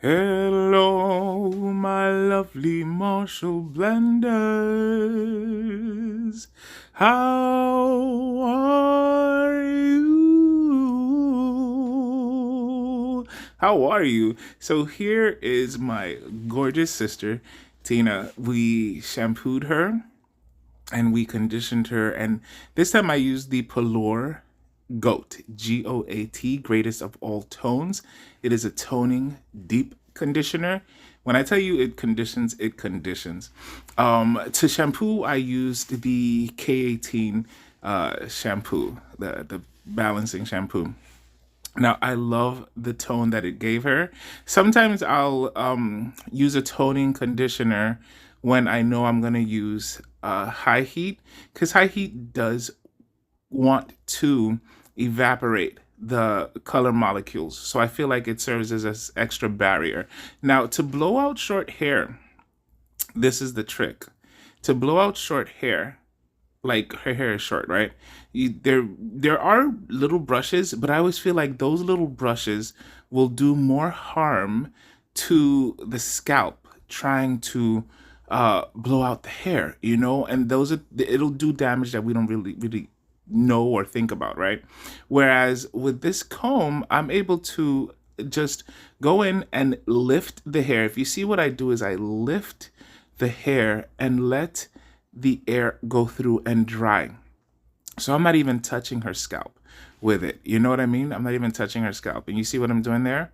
Hello, my lovely Marshall blenders. How are you? How are you? So here is my gorgeous sister, Tina. We shampooed her and we conditioned her, and this time I used the Pelor GOAT, greatest of all tones. It is a toning deep conditioner. When I tell you it conditions, it conditions. To shampoo, I used the K18 shampoo, the balancing shampoo. Now I love the tone that it gave her. Sometimes I'll use a toning conditioner when I know I'm gonna use high heat, because high heat does want to evaporate the color molecules. So I feel like it serves as an extra barrier. Now, to blow out short hair, this is the trick. To blow out short hair, like her hair is short, right? There are little brushes, but I always feel like those little brushes will do more harm to the scalp trying to blow out the hair, and it'll do damage that we don't really know or think about, right? Whereas with this comb, I'm able to just go in and lift the hair. If you see, what I do is I lift the hair and let the air go through and dry. So I'm not even touching her scalp with it. You know what I mean? I'm not even touching her scalp. And you see what I'm doing there?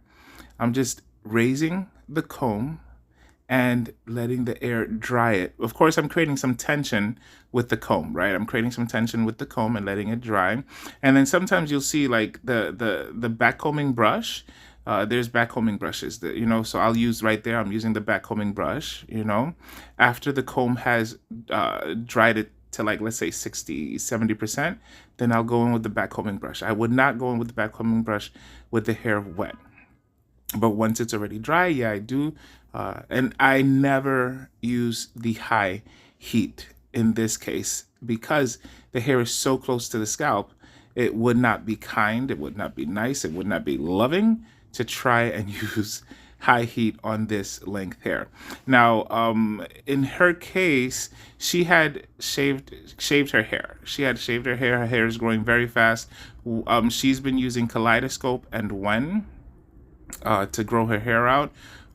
I'm just raising the comb and letting the air dry it. Of course, I'm creating some tension with the comb, right? I'm creating some tension with the comb and letting it dry. And then sometimes you'll see like the backcombing brush. There's backcombing brushes that, so I'll use right there. I'm using the backcombing brush. After the comb has dried it to, like, let's say 60-70%, then I'll go in with the backcombing brush. I would not go in with the backcombing brush with the hair wet. But once it's already dry, yeah, I do. And I never use the high heat in this case because the hair is so close to the scalp. It would not be kind, it would not be nice, it would not be loving to try and use high heat on this length hair. Now, in her case, she had shaved her hair. She had shaved her hair. Her hair is growing very fast. She's been using Kaleidoscope and Wen to grow her hair out.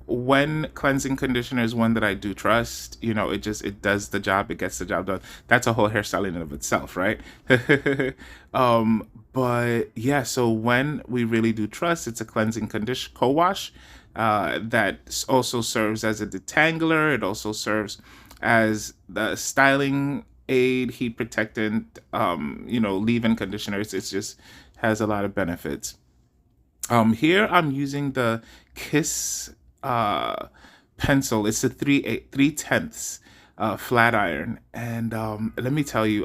When cleansing conditioner is one that I do trust. It does the job. It gets the job done. That's a whole hairstyle in and of itself, right? But yeah, so when we really do trust, it's a cleansing condition co-wash that also serves as a detangler. It also serves as the styling aid, heat protectant, leave-in conditioner. It's just has a lot of benefits. Here I'm using the Kiss pencil. It's a 3/10 flat iron, and let me tell you,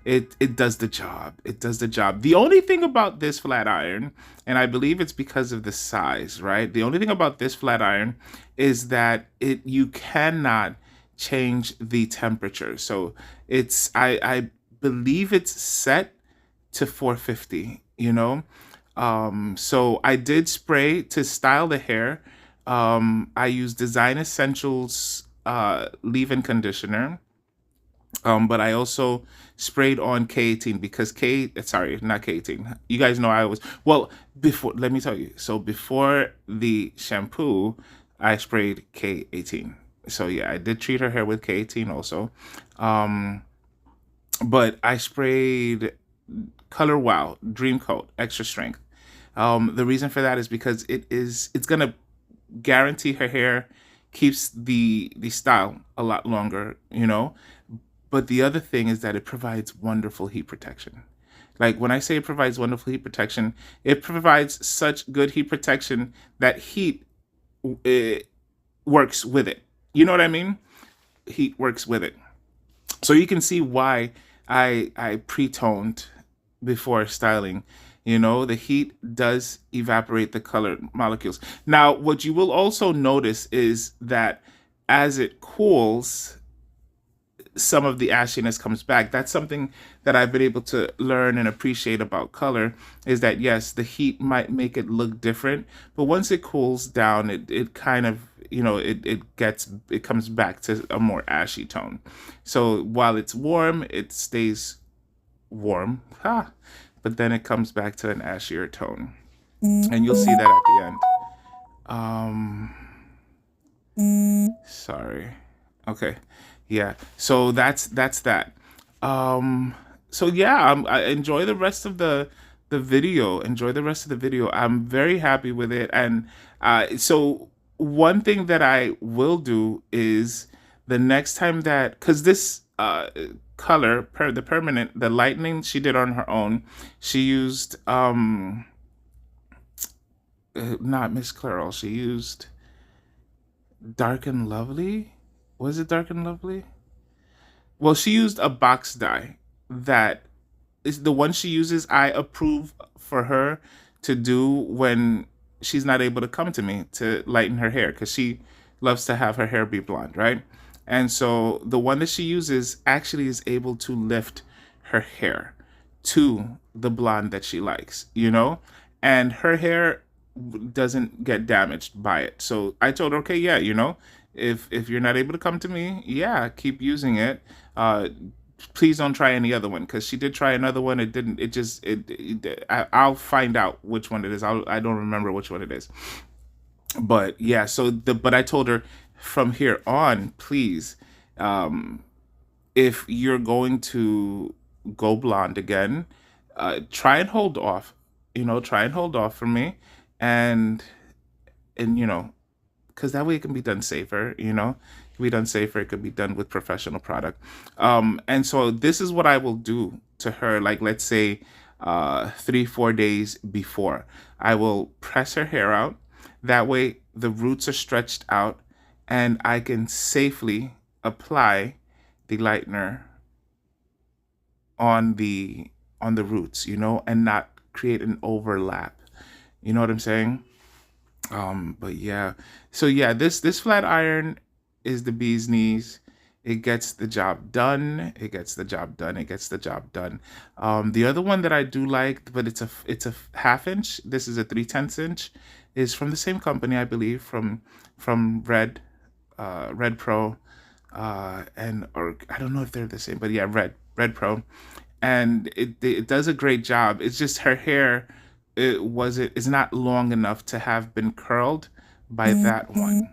it does the job. It does the job. The only thing about this flat iron, and I believe it's because of the size, right? The only thing about this flat iron is that you cannot change the temperature. So I believe it's set to 450. So I did spray to style the hair. I use Design Essentials leave-in conditioner. But I also sprayed on K18 because sorry, not K18. You guys know I was, well, before, let me tell you. So before the shampoo, I sprayed K18. So yeah, I did treat her hair with K18 also. But I sprayed Color Wow Dream Coat Extra Strength. The reason for that is because it's gonna guarantee her hair keeps the style a lot longer. But the other thing is that it provides wonderful heat protection. Like, when I say it provides wonderful heat protection, it provides such good heat protection that heat works with it. You know what I mean? Heat works with it. So you can see why I pre-toned before styling. The heat does evaporate the color molecules. Now, what you will also notice is that as it cools, some of the ashiness comes back. That's something that I've been able to learn and appreciate about color, is that yes, the heat might make it look different, but once it cools down, it kind of, it comes back to a more ashy tone. So while it's warm, it stays warm, but then it comes back to an ashier tone, and you'll see that at the end. Um, Sorry. Okay. Yeah. So that's that. Um so yeah, I enjoy the rest of the video. Enjoy the rest of the video. I'm very happy with it. And so one thing that I will do is, the next time that, cuz this color, the permanent, the lightning, she did on her own. She used not Miss Clairol. She used Dark and Lovely. Was it Dark and Lovely? Well, she used a box dye that is the one she uses. I approve for her to do when she's not able to come to me to lighten her hair, because she loves to have her hair be blonde, right? And so the one that she uses actually is able to lift her hair to the blonde that she likes, and her hair doesn't get damaged by it. So I told her, okay, yeah, if you're not able to come to me, yeah, keep using it. Please don't try any other one, because she did try another one. It didn't. It just. I'll find out which one it is. I don't remember which one it is. But yeah. But I told her, from here on, please, if you're going to go blonde again, try and hold off. Try and hold off for me, and because that way it can be done safer. It can be done safer. It could be done with professional product. And so this is what I will do to her. Like, let's say 3-4 days before, I will press her hair out. That way the roots are stretched out, and I can safely apply the lightener on the roots, and not create an overlap. You know what I'm saying? But yeah. So yeah, this flat iron is the bee's knees. It gets the job done. It gets the job done. It gets the job done. The other one that I do like, but it's a half inch. This is a 3/10 inch. Is from the same company, I believe, from Red Pro, and or I don't know if they're the same, but yeah, Red Pro, and it does a great job. It's just her hair, is not long enough to have been curled by that one.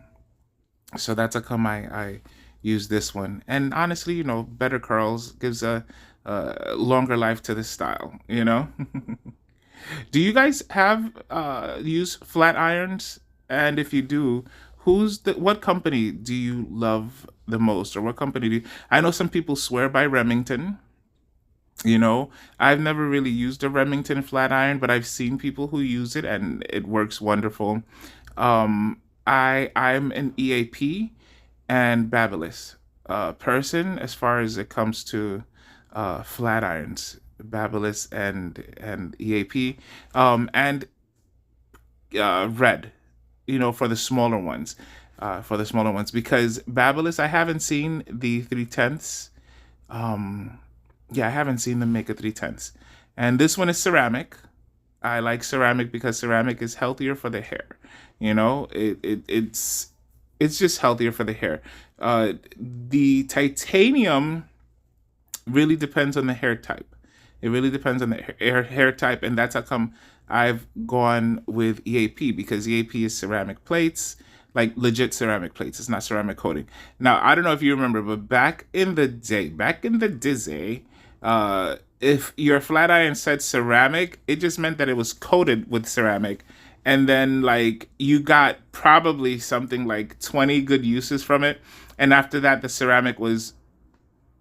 So that's how come I use this one. And honestly, better curls gives a longer life to the style. Do you guys have use flat irons? And if you do, what company do you love the most, or what company do you, I know some people swear by Remington. I've never really used a Remington flat iron, but I've seen people who use it and it works wonderful. I'm an EAP and Babyliss person as far as it comes to flat irons. Babyliss and EAP, and Red, for the smaller ones. Because Babyliss, I haven't seen the 3/10. Yeah, I haven't seen them make a 3/10. And this one is ceramic. I like ceramic because ceramic is healthier for the hair. It's just healthier for the hair. The titanium really depends on the hair type. It really depends on the hair type, and that's how come I've gone with EAP, because EAP is ceramic plates, like legit ceramic plates. It's not ceramic coating. Now, I don't know if you remember, but back in the day, if your flat iron said ceramic, it just meant that it was coated with ceramic. And then, like, you got probably something like 20 good uses from it. And after that, the ceramic was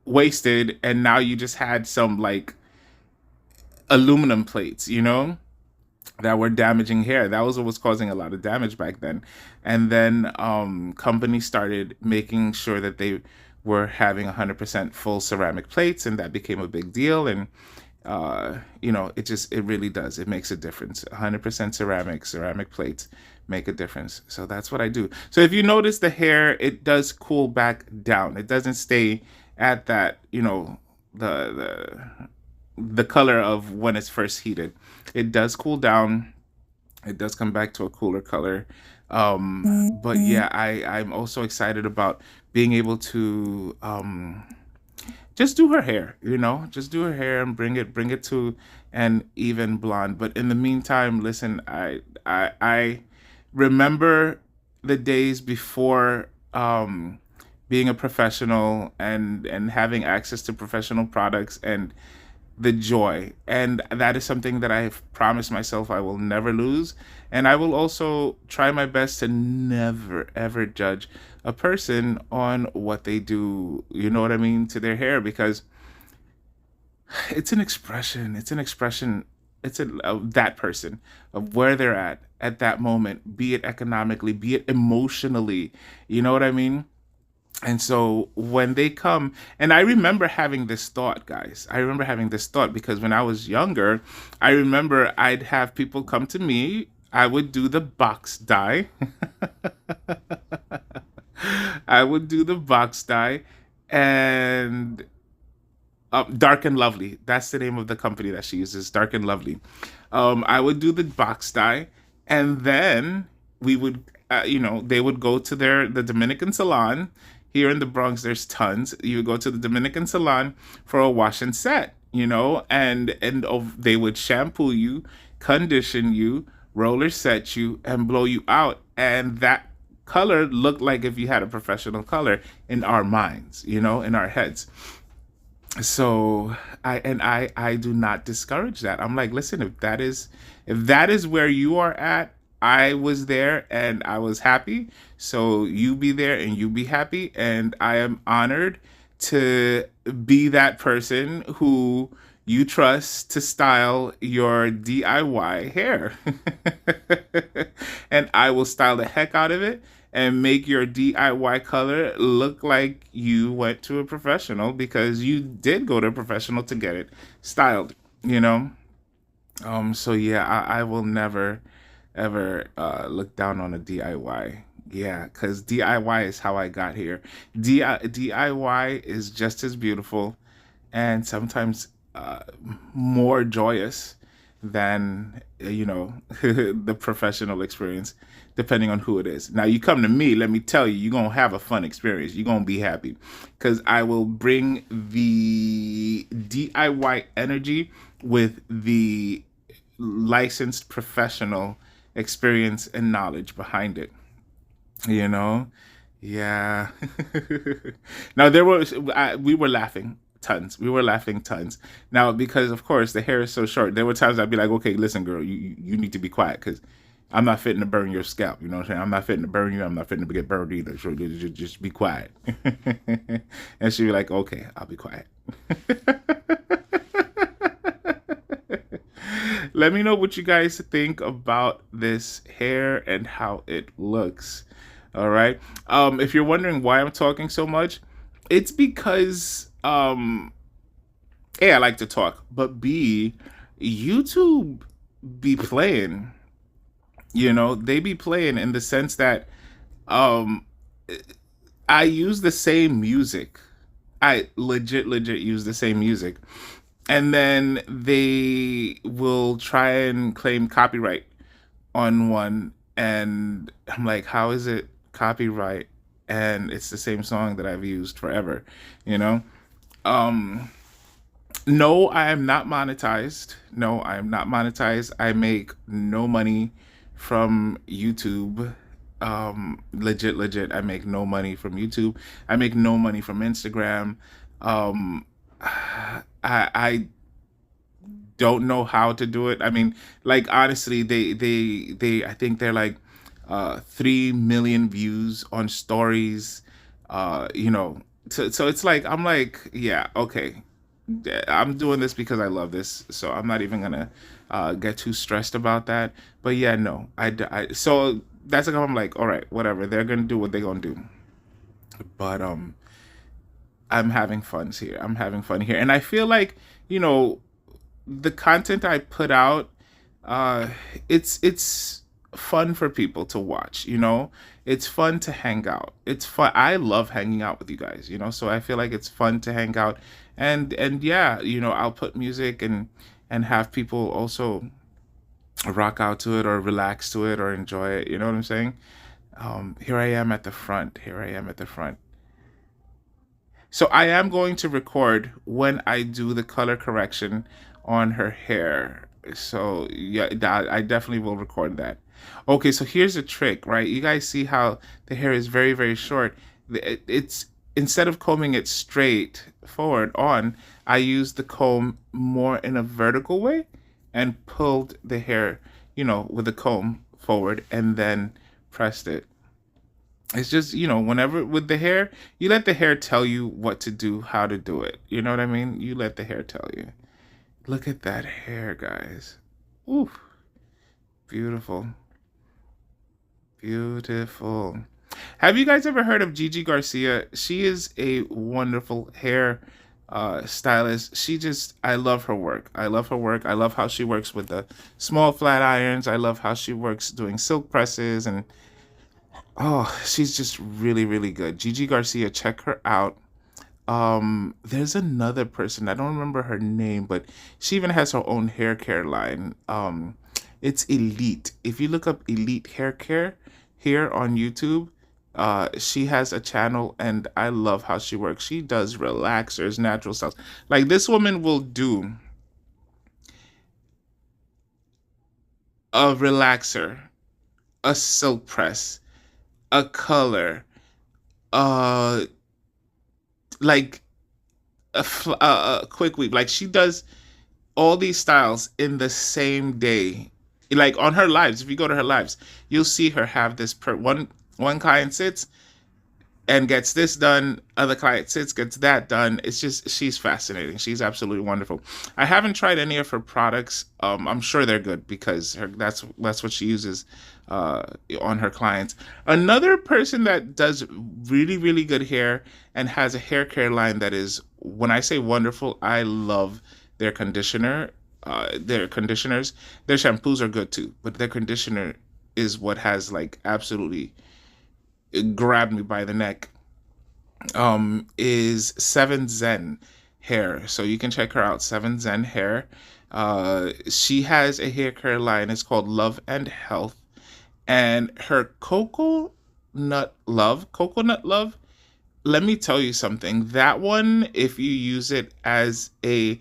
wasted. And now you just had some, like, aluminum plates, that were damaging hair. That was what was causing a lot of damage back then. And then companies started making sure that they were having 100% full ceramic plates, and that became a big deal. And it really does. It makes a difference. 100% ceramic plates make a difference. So that's what I do. So if you notice, the hair, it does cool back down. It doesn't stay at that, the color of when it's first heated. It does cool down. It does come back to a cooler color. But yeah, I'm also excited about being able to just do her hair, just do her hair and bring it to an even blonde. But in the meantime, listen, I remember the days before being a professional and having access to professional products and the joy. And that is something that I've promised myself I will never lose. And I will also try my best to never ever judge a person on what they do, you know what I mean, to their hair, because it's an expression. It's an expression. It's of that person, of where they're at that moment, be it economically, be it emotionally. You know what I mean? And so when they come, and I remember having this thought, guys. I remember having this thought because when I was younger, I remember I'd have people come to me. I would do the box dye. I would do the box dye, and Dark and Lovely. That's the name of the company that she uses, Dark and Lovely. I would do the box dye, and then we would, they would go to the Dominican salon. Here in the Bronx, there's tons. You would go to the Dominican salon for a wash and set, they would shampoo you, condition you, roller set you, and blow you out, and that color looked like if you had a professional color in our minds, in our heads. So I do not discourage that. I'm like, listen, if that is where you are at, I was there and I was happy. So you be there and you be happy, and I am honored to be that person who you trust to style your DIY hair. And I will style the heck out of it and make your DIY color look like you went to a professional, because you did go to a professional to get it styled, you know? So yeah, I will never ever look down on a DIY. Yeah, because DIY is how I got here. DIY is just as beautiful and sometimes more joyous than the professional experience, depending on who it is. Now you come to me, let me tell you, you're gonna have a fun experience, you're gonna be happy, because I will bring the DIY energy with the licensed professional experience and knowledge behind it, you know. Yeah. Now we were laughing tons. We were laughing tons. Now, because of course the hair is so short, there were times I'd be like, okay, listen, girl, you need to be quiet, because I'm not fitting to burn your scalp. You know what I'm saying? I'm not fitting to burn you. I'm not fitting to get burned either. So just be quiet. And she'd be like, okay, I'll be quiet. Let me know what you guys think about this hair and how it looks. All right. If you're wondering why I'm talking so much, it's because A, I like to talk, but B, YouTube be playing. They be playing in the sense that um I use the same music. I legit use the same music. And then they will try and claim copyright on one, and I'm like, how is it copyright and it's the same song that I've used forever, you know? Um no, I am not monetized. No, I am not monetized. I make no money from YouTube. Legit, I make no money from YouTube. I make no money from Instagram. Um, I don't know how to do it. I mean, like honestly, they I think they're like 3 million views on stories. So it's like I'm like, yeah, okay. I'm doing this because I love this, so I'm not even gonna get too stressed about that. But yeah, no, so that's like I'm like, all right, whatever. They're gonna do what they're gonna do. But I'm having fun here. I'm having fun here, and I feel like you know the content I put out, uh, it's fun for people to watch, you know? It's fun to hang out. It's fun. I love hanging out with you guys, you know? So I feel like it's fun to hang out. And yeah, you know, I'll put music and have people also rock out to it or relax to it or enjoy it, you know what I'm saying? Here I am at the front. Here I am at the front. So I am going to record when I do the color correction on her hair. So yeah, I definitely will record that. Okay, so here's a trick, right? You guys see how the hair is very, very short. It's instead of combing it straight forward on, I used the comb more in a vertical way and pulled the hair, you know, with the comb forward and then pressed it. It's just, you know, whenever with the hair, you let the hair tell you what to do, how to do it. You know what I mean? You let the hair tell you. Look at that hair, guys. Ooh, beautiful. Beautiful. Have you guys ever heard of Gigi Garcia? She is a wonderful hair stylist. I love her work. I love her work. I love how she works with the small flat irons. I love how she works doing silk presses and oh, she's just really, really good. Gigi Garcia, check her out. There's another person, I don't remember her name, but she even has her own hair care line. It's Elite. If you look up Elite Hair Care here on YouTube, she has a channel and I love how she works. She does relaxers, natural styles. Like this woman will do a relaxer, a silk press, a color, uh like a quick weave. Like she does all these styles in the same day. Like on her lives, if you go to her lives, you'll see her have this per one client sits and gets this done, other client sits, gets that done. It's just she's fascinating. She's absolutely wonderful. I haven't tried any of her products. I'm sure they're good because that's what she uses uh, on her clients. Another person that does really really good hair and has a hair care line that is, when I say wonderful, I love their conditioner. Their conditioners, their shampoos are good too, but their conditioner is what has like absolutely grabbed me by the neck. Is Seven Zen Hair. So you can check her out, Seven Zen Hair. She has a hair care line. It's called Love and Health. And her coconut love, let me tell you something. That one, if you use it as a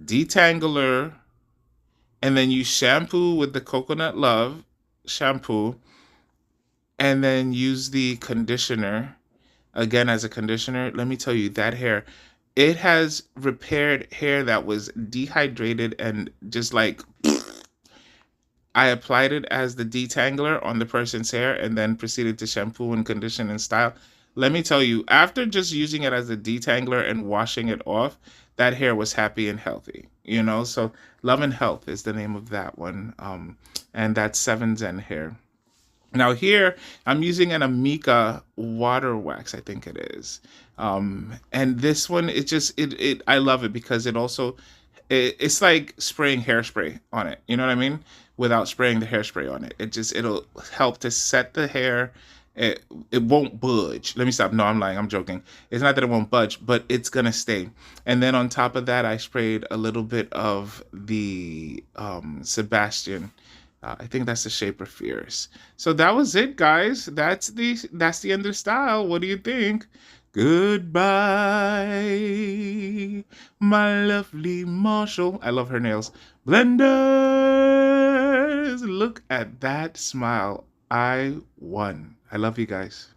detangler and then you shampoo with the coconut love shampoo and then use the conditioner again as a conditioner, let me tell you that hair, it has repaired hair that was dehydrated and just like I applied it as the detangler on the person's hair and then proceeded to shampoo and condition and style. Let me tell you, after just using it as a detangler and washing it off, that hair was happy and healthy. You know, so Love and Health is the name of that one. And that's Seven Zen Hair. Now here I'm using an Amica water wax, I think it is. And this one, it I love it because it also it's like spraying hairspray on it. You know what I mean? Without spraying the hairspray on it, it'll help to set the hair. It it won't budge. Let me stop. No, I'm lying. I'm joking. It's not that it won't budge, but it's gonna stay. And then on top of that, I sprayed a little bit of the Sebastian. I think that's the shape of fierce. So that was it, guys. That's the end of style. What do you think? Goodbye, my lovely Marshall. I love her nails. Blenders, look at that smile. I won. I love you guys.